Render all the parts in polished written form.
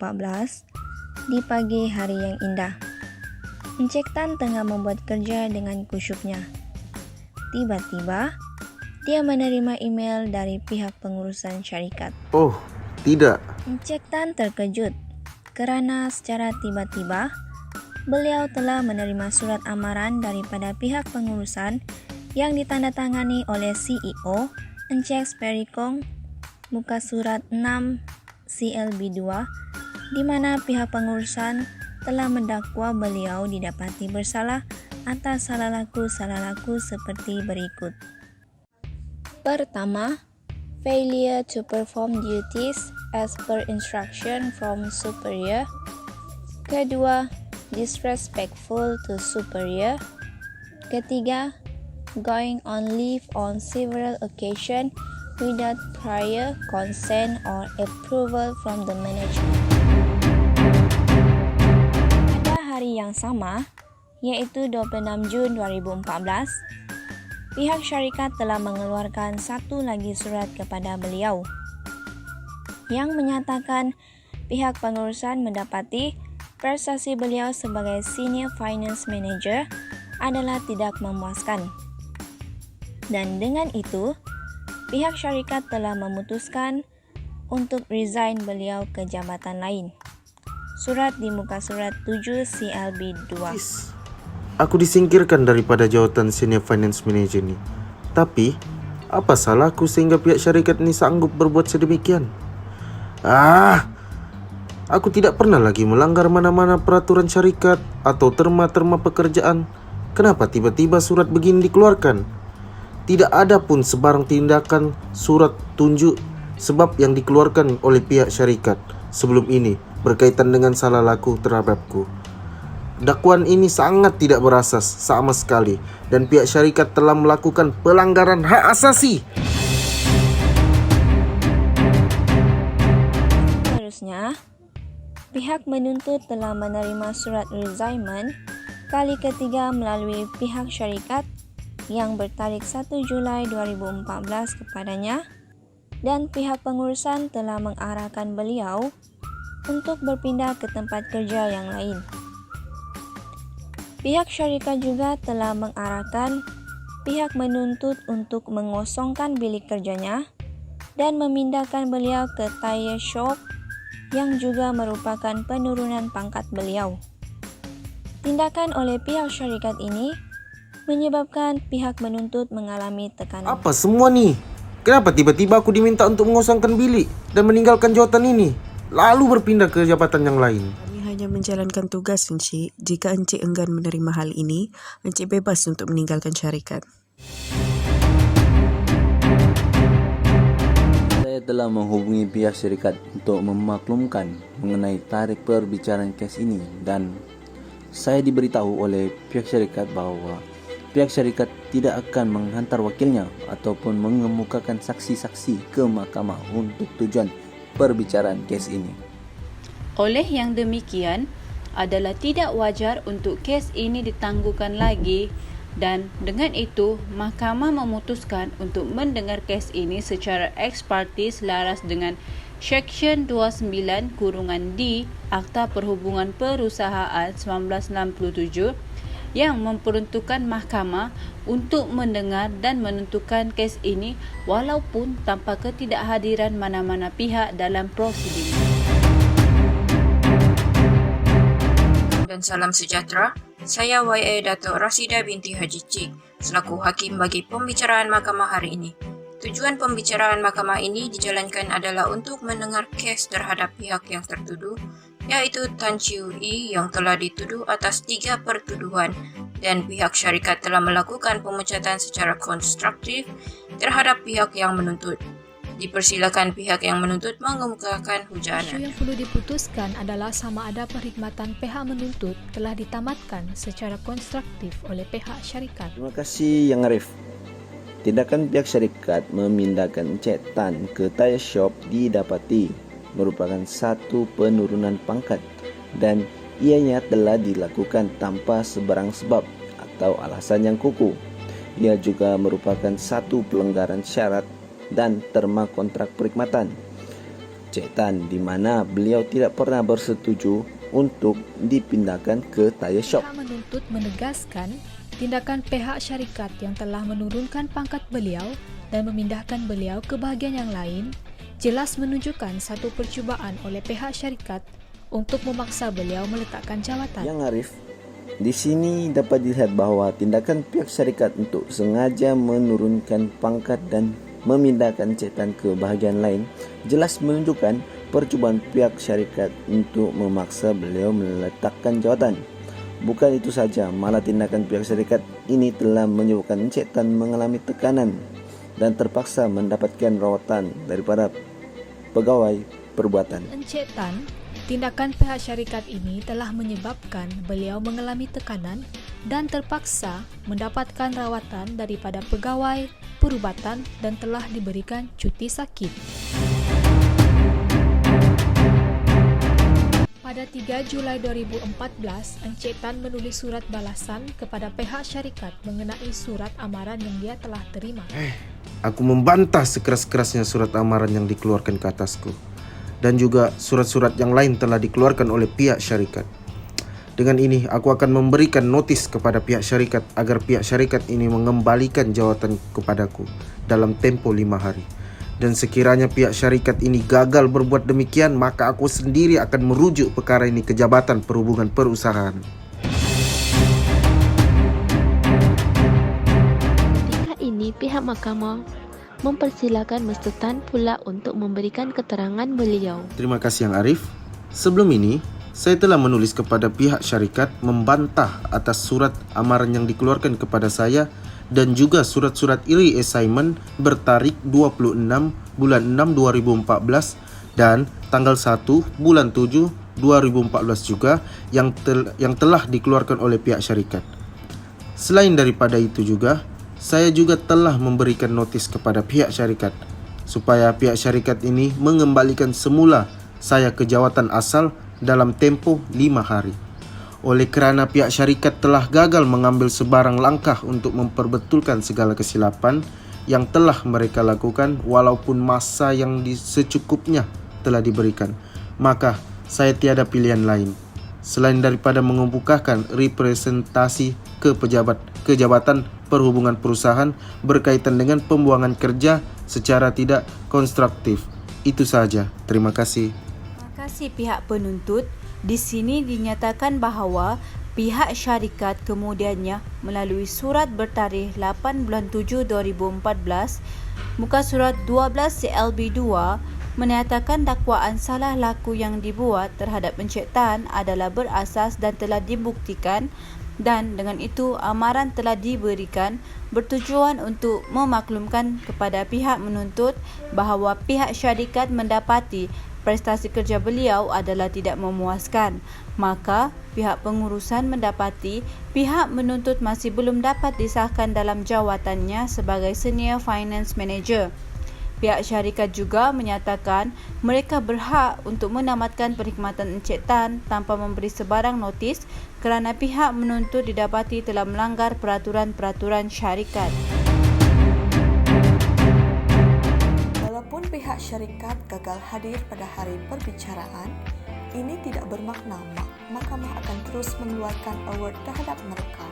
2014 di pagi hari yang indah. Encik Tan tengah membuat kerja dengan kusyuknya. Tiba-tiba, dia menerima email dari pihak pengurusan syarikat. Oh, tidak. Encik Tan terkejut kerana secara tiba-tiba beliau telah menerima surat amaran daripada pihak pengurusan yang ditandatangani oleh CEO Encik Sperikong, muka surat 6 CLB2, di mana pihak pengurusan telah mendakwa beliau didapati bersalah atas salah laku seperti berikut. Pertama, failure to perform duties as per instruction from superior. Kedua, disrespectful to superior. Ketiga, going on leave on several occasions without prior consent or approval from the management. Pada hari yang sama, iaitu 26 Jun 2014, pihak syarikat telah mengeluarkan satu lagi surat kepada beliau yang menyatakan pihak pengurusan mendapati prestasi beliau sebagai Senior Finance Manager adalah tidak memuaskan. Dan dengan itu, pihak syarikat telah memutuskan untuk resign beliau ke jabatan lain. Surat di muka surat 7 CLB2. Aku disingkirkan daripada jawatan Senior Finance Manager ni. Tapi, apa salahku sehingga pihak syarikat ni sanggup berbuat sedemikian? Aku tidak pernah lagi melanggar mana-mana peraturan syarikat atau terma-terma pekerjaan. Kenapa tiba-tiba surat begini dikeluarkan? Tidak ada pun sebarang tindakan surat tunjuk sebab yang dikeluarkan oleh pihak syarikat sebelum ini berkaitan dengan salah laku terhadapku. Dakwaan ini sangat tidak berasas sama sekali dan pihak syarikat telah melakukan pelanggaran hak asasi. Seterusnya, pihak menuntut telah menerima surat resignment kali ketiga melalui pihak syarikat yang bertarikh 1 Julai 2014 kepadanya, dan pihak pengurusan telah mengarahkan beliau untuk berpindah ke tempat kerja yang lain. Pihak syarikat juga telah mengarahkan pihak menuntut untuk mengosongkan bilik kerjanya dan memindahkan beliau ke tire shop yang juga merupakan penurunan pangkat beliau. Tindakan oleh pihak syarikat ini menyebabkan pihak menuntut mengalami tekanan. Apa semua ni? Kenapa tiba-tiba aku diminta untuk mengosongkan bilik dan meninggalkan jawatan ini, lalu berpindah ke jabatan yang lain? Kami hanya menjalankan tugas, Encik. Jika Encik enggan menerima hal ini, Encik bebas untuk meninggalkan syarikat. Saya telah menghubungi pihak syarikat untuk memaklumkan mengenai tarikh perbicaraan kes ini dan saya diberitahu oleh pihak syarikat bahawa pihak syarikat tidak akan menghantar wakilnya ataupun mengemukakan saksi-saksi ke mahkamah untuk tujuan perbicaraan kes ini. Oleh yang demikian, adalah tidak wajar untuk kes ini ditangguhkan lagi dan dengan itu, mahkamah memutuskan untuk mendengar kes ini secara ex parte selaras dengan Seksyen 29(D) Akta Perhubungan Perusahaan 1967 yang memperuntukkan mahkamah untuk mendengar dan menentukan kes ini walaupun tanpa ketidakhadiran mana-mana pihak dalam prosiding. Dan salam sejahtera, saya YA Datuk Rasida binti Haji Cik selaku hakim bagi pembicaraan mahkamah hari ini. Tujuan pembicaraan mahkamah ini dijalankan adalah untuk mendengar kes terhadap pihak yang tertuduh, iaitu Tan Chiu Yi yang telah dituduh atas 3 pertuduhan dan pihak syarikat telah melakukan pemecatan secara konstruktif terhadap pihak yang menuntut. Dipersilakan pihak yang menuntut mengemukakan Isu hujahnya. yang perlu diputuskan adalah sama ada perkhidmatan pihak menuntut telah ditamatkan secara konstruktif oleh pihak syarikat. Terima kasih Yang Arif. Tindakan pihak syarikat memindahkan Encik Tan ke tire shop didapati merupakan satu penurunan pangkat dan ianya telah dilakukan tanpa sebarang sebab atau alasan yang kukuh. Ia juga merupakan satu pelanggaran syarat dan terma kontrak perkhidmatan. Encik Tan di mana beliau tidak pernah bersetuju untuk dipindahkan ke tire shop. Pihak menuntut menegaskan tindakan pihak syarikat yang telah menurunkan pangkat beliau dan memindahkan beliau ke bahagian yang lain jelas menunjukkan satu percubaan oleh pihak syarikat untuk memaksa beliau meletakkan jawatan. Yang Arif, di sini dapat dilihat bahawa tindakan pihak syarikat untuk sengaja menurunkan pangkat dan memindahkan Encik Tan ke bahagian lain jelas menunjukkan percubaan pihak syarikat untuk memaksa beliau meletakkan jawatan. Bukan itu saja, malah tindakan pihak syarikat ini telah menyebabkan Encik Tan mengalami tekanan dan terpaksa mendapatkan rawatan daripada pegawai perbuatan. Encik Tan, tindakan pihak syarikat ini telah menyebabkan beliau mengalami tekanan dan terpaksa mendapatkan rawatan daripada pegawai perubatan dan telah diberikan cuti sakit. Pada 3 Julai 2014, Encik Tan menulis surat balasan kepada pihak syarikat mengenai surat amaran yang dia telah terima. Aku membantah sekeras-kerasnya surat amaran yang dikeluarkan ke atasku. Dan juga surat-surat yang lain telah dikeluarkan oleh pihak syarikat. Dengan ini, aku akan memberikan notis kepada pihak syarikat agar pihak syarikat ini mengembalikan jawatan kepadaku dalam tempo 5 hari. Dan sekiranya pihak syarikat ini gagal berbuat demikian, maka aku sendiri akan merujuk perkara ini ke Jabatan Perhubungan Perusahaan. Ketika ini, pihak mahkamah mempersilakan Mr. Tan pula untuk memberikan keterangan beliau. Terima kasih Yang Arif. Sebelum ini, saya telah menulis kepada pihak syarikat membantah atas surat amaran yang dikeluarkan kepada saya dan juga surat-surat e-assignment bertarik 26 bulan 6 2014 dan tanggal 1 bulan 7 2014 juga yang telah dikeluarkan oleh pihak syarikat. Selain daripada itu juga, saya juga telah memberikan notis kepada pihak syarikat supaya pihak syarikat ini mengembalikan semula saya ke jawatan asal dalam tempo 5 hari. Oleh kerana pihak syarikat telah gagal mengambil sebarang langkah untuk memperbetulkan segala kesilapan yang telah mereka lakukan walaupun masa yang secukupnya telah diberikan, maka saya tiada pilihan lain selain daripada mengemukakan representasi ke Jabatan Perhubungan Perusahaan berkaitan dengan pembuangan kerja secara tidak konstruktif. Itu saja. Terima kasih. Terima kasih pihak penuntut. Di sini dinyatakan bahawa pihak syarikat kemudiannya melalui surat bertarikh 8 bulan 7 2014 muka surat 12 CLB 2 menyatakan dakwaan salah laku yang dibuat terhadap Encik Tan adalah berasas dan telah dibuktikan dan dengan itu amaran telah diberikan bertujuan untuk memaklumkan kepada pihak menuntut bahawa pihak syarikat mendapati prestasi kerja beliau adalah tidak memuaskan. Maka, pihak pengurusan mendapati pihak menuntut masih belum dapat disahkan dalam jawatannya sebagai Senior Finance Manager. Pihak syarikat juga menyatakan mereka berhak untuk menamatkan perkhidmatan Encik Tan tanpa memberi sebarang notis kerana pihak menuntut didapati telah melanggar peraturan-peraturan syarikat. Walaupun pihak syarikat gagal hadir pada hari perbicaraan, ini tidak bermakna mahkamah akan terus mengeluarkan award terhadap mereka.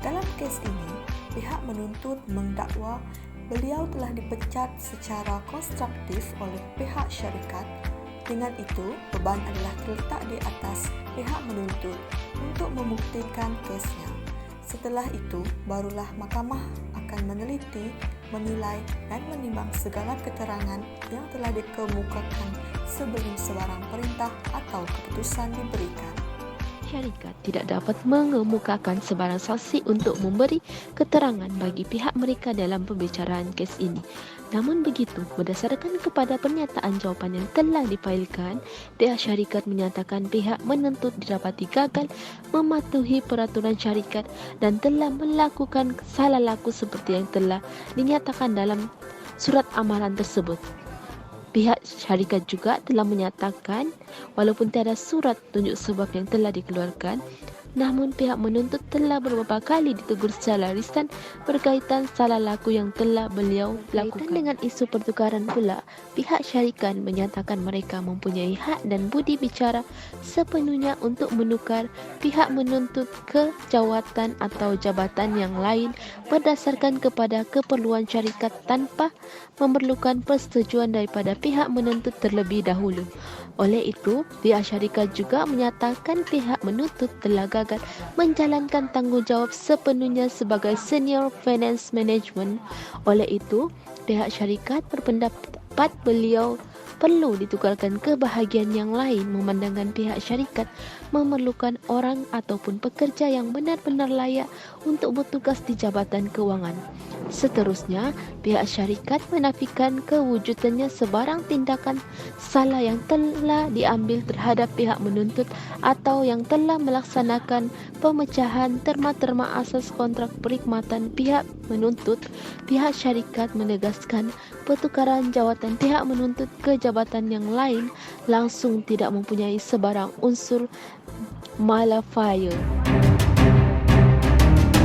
Dalam kes ini, pihak menuntut mendakwa beliau telah dipecat secara konstruktif oleh pihak syarikat. Dengan itu, beban adalah terletak di atas pihak menuntut untuk membuktikan kesnya. Setelah itu, barulah mahkamah akan meneliti, menilai dan menimbang segala keterangan yang telah dikemukakan sebelum sebarang perintah atau keputusan diberikan. Syarikat tidak dapat mengemukakan sebarang saksi untuk memberi keterangan bagi pihak mereka dalam pembicaraan kes ini. Namun begitu, berdasarkan kepada pernyataan jawapan yang telah difailkan, pihak syarikat menyatakan pihak menuntut didapati gagal mematuhi peraturan syarikat dan telah melakukan salah laku seperti yang telah dinyatakan dalam surat amaran tersebut. Pihak syarikat juga telah menyatakan walaupun tiada surat tunjuk sebab yang telah dikeluarkan, Namun pihak menuntut telah beberapa kali ditegur secara lisan berkaitan salah laku yang telah beliau lakukan. Dengan isu pertukaran pula, pihak syarikat menyatakan mereka mempunyai hak dan budi bicara sepenuhnya untuk menukar pihak menuntut ke jawatan atau jabatan yang lain berdasarkan kepada keperluan syarikat tanpa memerlukan persetujuan daripada pihak menuntut terlebih dahulu. Oleh itu, pihak syarikat juga menyatakan pihak menuntut telah gagal menjalankan tanggungjawab sepenuhnya sebagai senior finance management. Oleh itu, pihak syarikat berpendapat beliau perlu ditukarkan ke bahagian yang lain memandangkan pihak syarikat memerlukan orang ataupun pekerja yang benar-benar layak untuk bertugas di jabatan kewangan. Seterusnya, pihak syarikat menafikan kewujudannya sebarang tindakan salah yang telah diambil terhadap pihak menuntut atau yang telah melaksanakan pemecahan terma-terma asas kontrak perkhidmatan pihak menuntut. Pihak syarikat menegaskan pertukaran jawatan pihak menuntut ke jabatan yang lain langsung tidak mempunyai sebarang unsur malafide.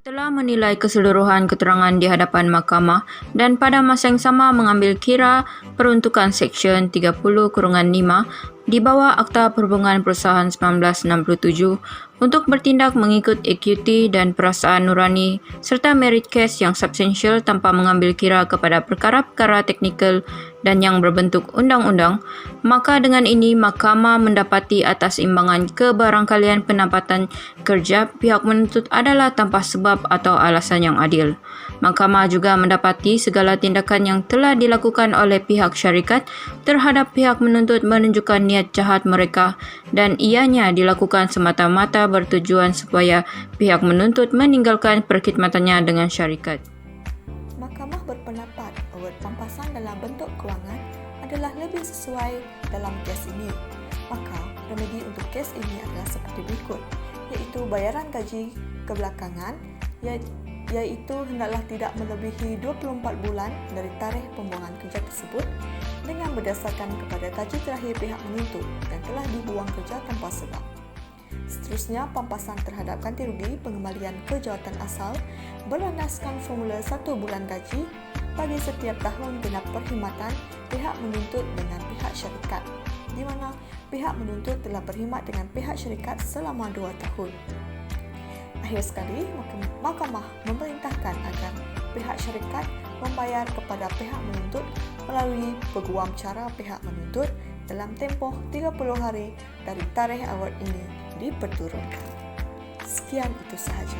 Telah menilai keseluruhan keterangan di hadapan mahkamah dan pada masa yang sama mengambil kira peruntukan Seksyen 30/5 di bawah Akta Perhubungan Perusahaan 1967 untuk bertindak mengikut ekuiti dan perasaan nurani serta merit case yang substansial tanpa mengambil kira kepada perkara-perkara teknikal dan yang berbentuk undang-undang, maka dengan ini mahkamah mendapati atas imbangan kebarangkalian pendapatan kerja pihak menuntut adalah tanpa sebab atau alasan yang adil. Mahkamah juga mendapati segala tindakan yang telah dilakukan oleh pihak syarikat terhadap pihak menuntut menunjukkan niat jahat mereka dan ianya dilakukan semata-mata bertujuan supaya pihak menuntut meninggalkan perkhidmatannya dengan syarikat. Mahkamah berpendapat award pampasan dalam bentuk kewangan adalah lebih sesuai dalam kes ini. Maka, remedi untuk kes ini adalah seperti berikut, iaitu bayaran gaji kebelakangan, iaitu hendaklah tidak melebihi 24 bulan dari tarikh pembuangan kerja tersebut dengan berdasarkan kepada gaji terakhir pihak menuntut dan telah dibuang kerja tanpa sebab. Seterusnya, pampasan terhadap ganti rugi pengembalian ke jawatan asal berlandaskan formula 1 bulan gaji bagi setiap tahun genap perkhidmatan pihak menuntut dengan pihak syarikat, di mana pihak menuntut telah berkhidmat dengan pihak syarikat selama 2 tahun. Akhir sekali, mahkamah memerintahkan agar pihak syarikat membayar kepada pihak menuntut melalui peguam cara pihak menuntut dalam tempoh 30 hari dari tarikh award ini diperturunkan. Sekian itu sahaja.